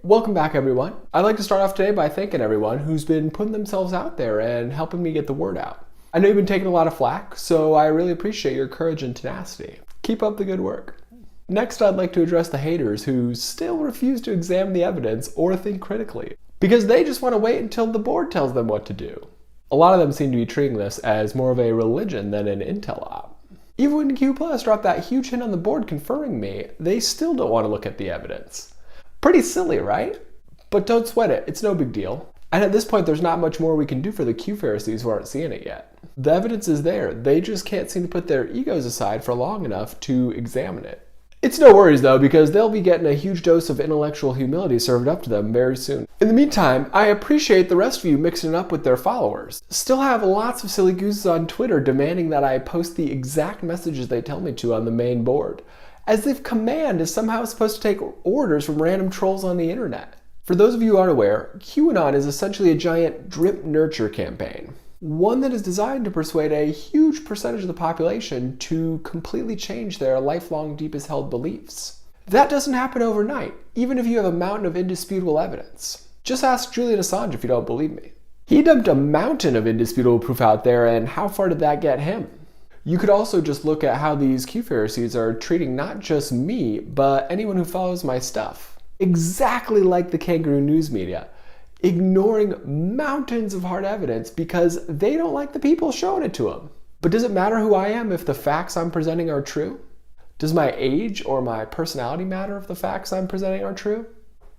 welcome back everyone. I'd like to start off today by thanking everyone who's been putting themselves out there and helping me get the word out. I know you've been taking a lot of flack, so I really appreciate your courage and tenacity. Keep up the good work. Next, I'd like to address the haters who still refuse to examine the evidence or think critically, because they just want to wait until the board tells them what to do. A lot of them seem to be treating this as more of a religion than an intel op. Even when Q Plus dropped that huge hint on the board confirming me, they still don't want to look at the evidence. Pretty silly, right? But don't sweat it, it's no big deal. And at this point, there's not much more we can do for the Q Pharisees who aren't seeing it yet. The evidence is there, they just can't seem to put their egos aside for long enough to examine it. It's no worries though, because they'll be getting a huge dose of intellectual humility served up to them very soon. In the meantime, I appreciate the rest of you mixing it up with their followers. Still have lots of silly gooses on Twitter demanding that I post the exact messages they tell me to on the main board, as if command is somehow supposed to take orders from random trolls on the internet. For those of you who aren't aware, QAnon is essentially a giant drip nurture campaign. One that is designed to persuade a huge percentage of the population to completely change their lifelong deepest held beliefs. That doesn't happen overnight, even if you have a mountain of indisputable evidence. Just ask Julian Assange if you don't believe me. He dumped a mountain of indisputable proof out there, and how far did that get him? You could also just look at how these Q Pharisees are treating not just me, but anyone who follows my stuff. Exactly like the kangaroo news media, ignoring mountains of hard evidence because they don't like the people showing it to them. But does it matter who I am if the facts I'm presenting are true? Does my age or my personality matter if the facts I'm presenting are true?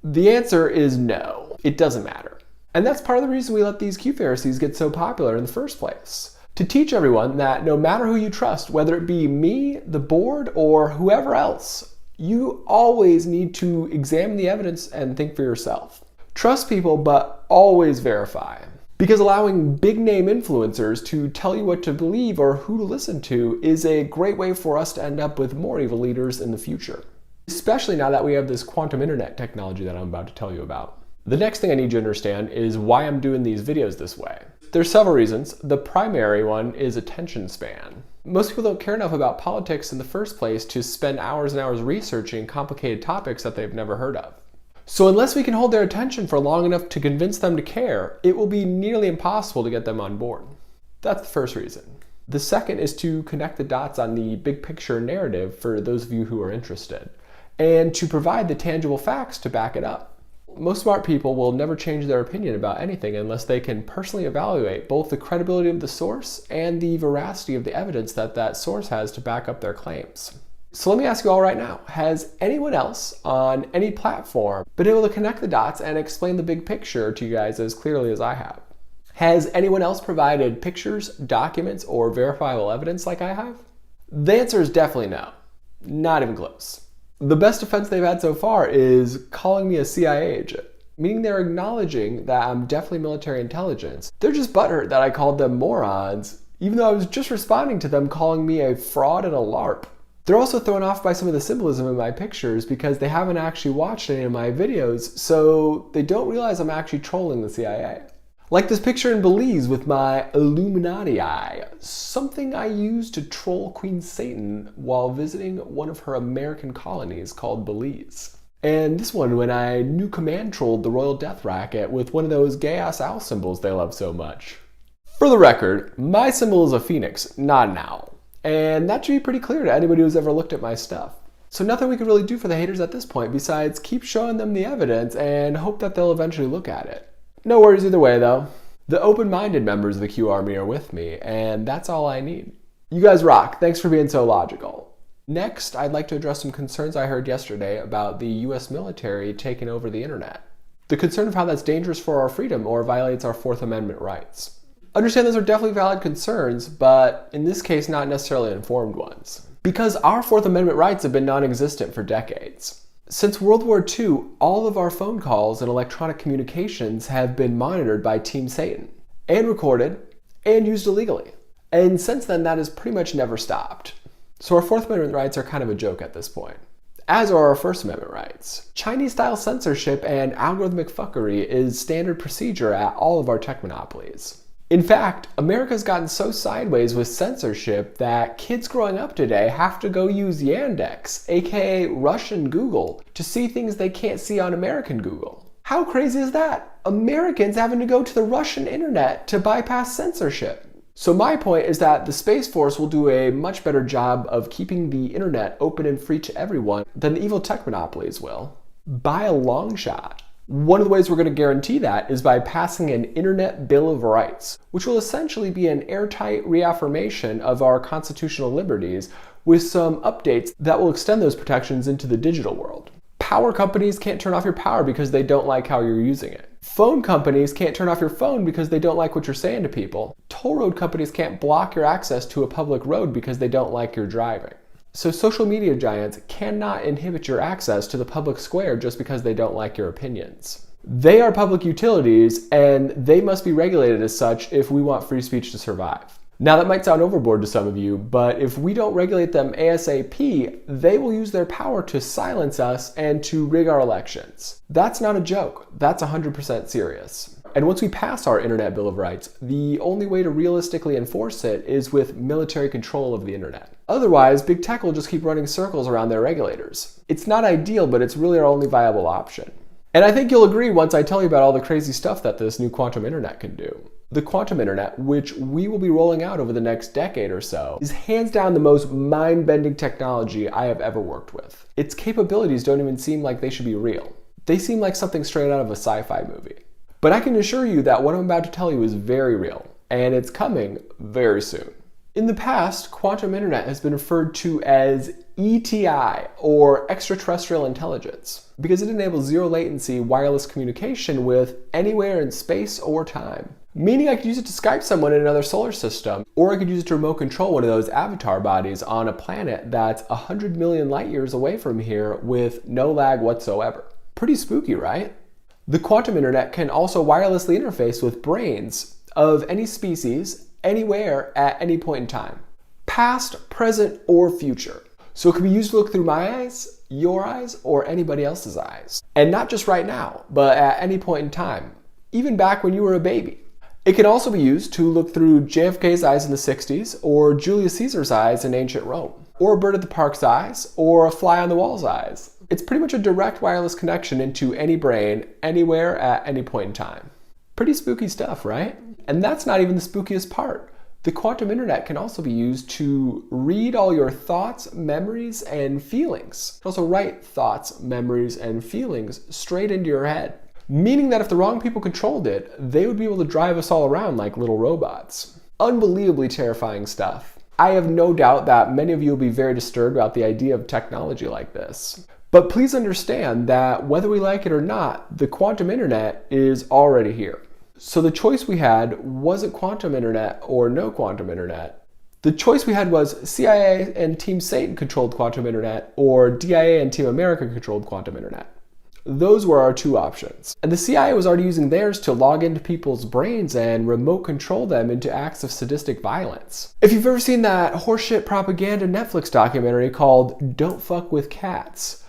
The answer is no, it doesn't matter. And that's part of the reason we let these Q Pharisees get so popular in the first place. To teach everyone that no matter who you trust, whether it be me, the board, or whoever else, you always need to examine the evidence and think for yourself. Trust people, but always verify. Because allowing big name influencers to tell you what to believe or who to listen to is a great way for us to end up with more evil leaders in the future. Especially now that we have this quantum internet technology that I'm about to tell you about. The next thing I need you to understand is why I'm doing these videos this way. There's several reasons. The primary one is attention span. Most people don't care enough about politics in the first place to spend hours and hours researching complicated topics that they've never heard of. So unless we can hold their attention for long enough to convince them to care, it will be nearly impossible to get them on board. That's the first reason. The second is to connect the dots on the big picture narrative for those of you who are interested, and to provide the tangible facts to back it up. Most smart people will never change their opinion about anything unless they can personally evaluate both the credibility of the source and the veracity of the evidence that that source has to back up their claims. So let me ask you all right now, has anyone else on any platform been able to connect the dots and explain the big picture to you guys as clearly as I have? Has anyone else provided pictures, documents, or verifiable evidence like I have? The answer is definitely no. Not even close. The best defense they've had so far is calling me a CIA agent, meaning they're acknowledging that I'm definitely military intelligence. They're just butthurt that I called them morons, even though I was just responding to them calling me a fraud and a LARP. They're also thrown off by some of the symbolism in my pictures because they haven't actually watched any of my videos, so they don't realize I'm actually trolling the CIA. Like this picture in Belize with my Illuminati eye, something I used to troll Queen Satan while visiting one of her American colonies called Belize. And this one when I new command trolled the Royal Death Racket with one of those gay-ass owl symbols they love so much. For the record, my symbol is a phoenix, not an owl. And that should be pretty clear to anybody who's ever looked at my stuff. So nothing we can really do for the haters at this point besides keep showing them the evidence and hope that they'll eventually look at it. No worries either way though. The open-minded members of the Q Army are with me, and that's all I need. You guys rock. Thanks for being so logical. Next, I'd like to address some concerns I heard yesterday about the US military taking over the internet. The concern of how that's dangerous for our freedom or violates our Fourth Amendment rights. Understand those are definitely valid concerns, but in this case not necessarily informed ones. Because our Fourth Amendment rights have been non-existent for decades. Since World War II, all of our phone calls and electronic communications have been monitored by Team Satan, and recorded, and used illegally. And since then, that has pretty much never stopped. So our Fourth Amendment rights are kind of a joke at this point. As are our First Amendment rights. Chinese-style censorship and algorithmic fuckery is standard procedure at all of our tech monopolies. In fact, America's gotten so sideways with censorship that kids growing up today have to go use Yandex, aka Russian Google, to see things they can't see on American Google. How crazy is that? Americans having to go to the Russian internet to bypass censorship. So my point is that the Space Force will do a much better job of keeping the internet open and free to everyone than the evil tech monopolies will. By a long shot. One of the ways we're going to guarantee that is by passing an Internet Bill of Rights, which will essentially be an airtight reaffirmation of our constitutional liberties with some updates that will extend those protections into the digital world. Power companies can't turn off your power because they don't like how you're using it. Phone companies can't turn off your phone because they don't like what you're saying to people. Toll road companies can't block your access to a public road because they don't like your driving. So social media giants cannot inhibit your access to the public square just because they don't like your opinions. They are public utilities and they must be regulated as such if we want free speech to survive. Now that might sound overboard to some of you, but if we don't regulate them ASAP, they will use their power to silence us and to rig our elections. That's not a joke, that's 100% serious. And once we pass our Internet Bill of Rights, the only way to realistically enforce it is with military control of the internet. Otherwise, big tech will just keep running circles around their regulators. It's not ideal, but it's really our only viable option. And I think you'll agree once I tell you about all the crazy stuff that this new quantum internet can do. The quantum internet, which we will be rolling out over the next decade or so, is hands down the most mind-bending technology I have ever worked with. Its capabilities don't even seem like they should be real. They seem like something straight out of a sci-fi movie. But I can assure you that what I'm about to tell you is very real, and it's coming very soon. In the past, quantum internet has been referred to as ETI, or extraterrestrial intelligence, because it enables zero latency wireless communication with anywhere in space or time. Meaning I could use it to Skype someone in another solar system, or I could use it to remote control one of those avatar bodies on a planet that's 100 million light years away from here with no lag whatsoever. Pretty spooky, right? The quantum internet can also wirelessly interface with brains of any species, anywhere, at any point in time. Past, present, or future. So it can be used to look through my eyes, your eyes, or anybody else's eyes. And not just right now, but at any point in time. Even back when you were a baby. It can also be used to look through JFK's eyes in the 60s, or Julius Caesar's eyes in ancient Rome, or a bird at the park's eyes, or a fly on the wall's eyes. It's pretty much a direct wireless connection into any brain, anywhere, at any point in time. Pretty spooky stuff, right? And that's not even the spookiest part. The quantum internet can also be used to read all your thoughts, memories, and feelings. It can also write thoughts, memories, and feelings straight into your head. Meaning that if the wrong people controlled it, they would be able to drive us all around like little robots. Unbelievably terrifying stuff. I have no doubt that many of you will be very disturbed about the idea of technology like this. But please understand that whether we like it or not, the quantum internet is already here. So the choice we had wasn't quantum internet or no quantum internet. The choice we had was CIA and Team Satan controlled quantum internet or DIA and Team America controlled quantum internet. Those were our two options. And the CIA was already using theirs to log into people's brains and remote control them into acts of sadistic violence. If you've ever seen that horseshit propaganda Netflix documentary called Don't Fuck with Cats,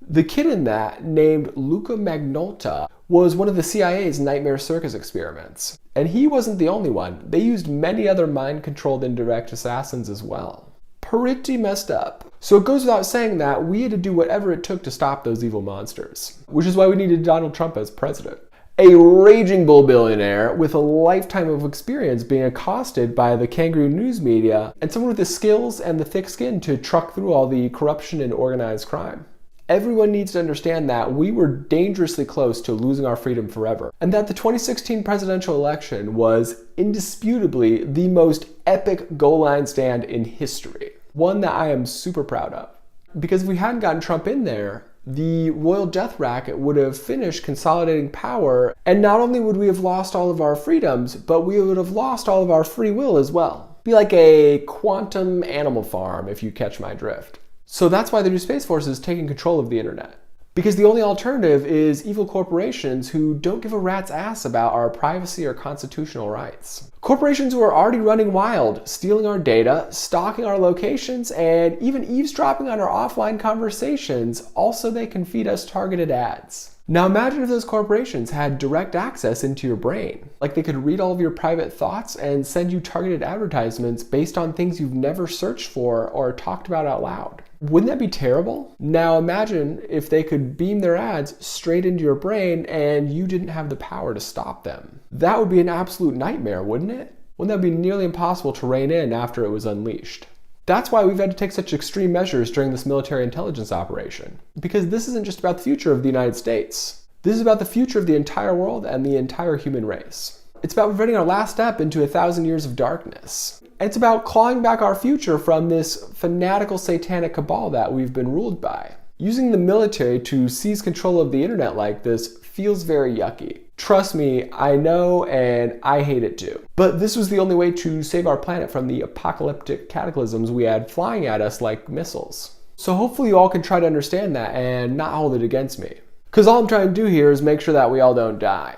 the kid in that, named Luca Magnotta, was one of the CIA's Nightmare Circus experiments. And he wasn't the only one. They used many other mind-controlled indirect assassins as well. Pretty messed up. So it goes without saying that we had to do whatever it took to stop those evil monsters. Which is why we needed Donald Trump as president. A raging bull billionaire with a lifetime of experience being accosted by the kangaroo news media, and someone with the skills and the thick skin to truck through all the corruption and organized crime. Everyone needs to understand that we were dangerously close to losing our freedom forever, and that the 2016 presidential election was indisputably the most epic goal line stand in history. One that I am super proud of. Because if we hadn't gotten Trump in there, the royal death racket would have finished consolidating power, and not only would we have lost all of our freedoms, but we would have lost all of our free will as well. Be like a quantum animal farm, if you catch my drift. So that's why the new Space Force is taking control of the internet. Because the only alternative is evil corporations who don't give a rat's ass about our privacy or constitutional rights. Corporations who are already running wild, stealing our data, stalking our locations, and even eavesdropping on our offline conversations, all so they can feed us targeted ads. Now imagine if those corporations had direct access into your brain. Like they could read all of your private thoughts and send you targeted advertisements based on things you've never searched for or talked about out loud. Wouldn't that be terrible? Now imagine if they could beam their ads straight into your brain and you didn't have the power to stop them. That would be an absolute nightmare, wouldn't it? Wouldn't that be nearly impossible to rein in after it was unleashed? That's why we've had to take such extreme measures during this military intelligence operation. Because this isn't just about the future of the United States. This is about the future of the entire world and the entire human race. It's about preventing our last step into 1,000 years of darkness. And it's about clawing back our future from this fanatical satanic cabal that we've been ruled by. Using the military to seize control of the internet like this feels very yucky. Trust me, I know, and I hate it too. But this was the only way to save our planet from the apocalyptic cataclysms we had flying at us like missiles. So hopefully you all can try to understand that and not hold it against me. Because all I'm trying to do here is make sure that we all don't die.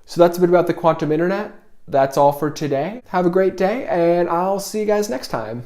So that's a bit about the quantum internet. That's all for today. Have a great day, and I'll see you guys next time.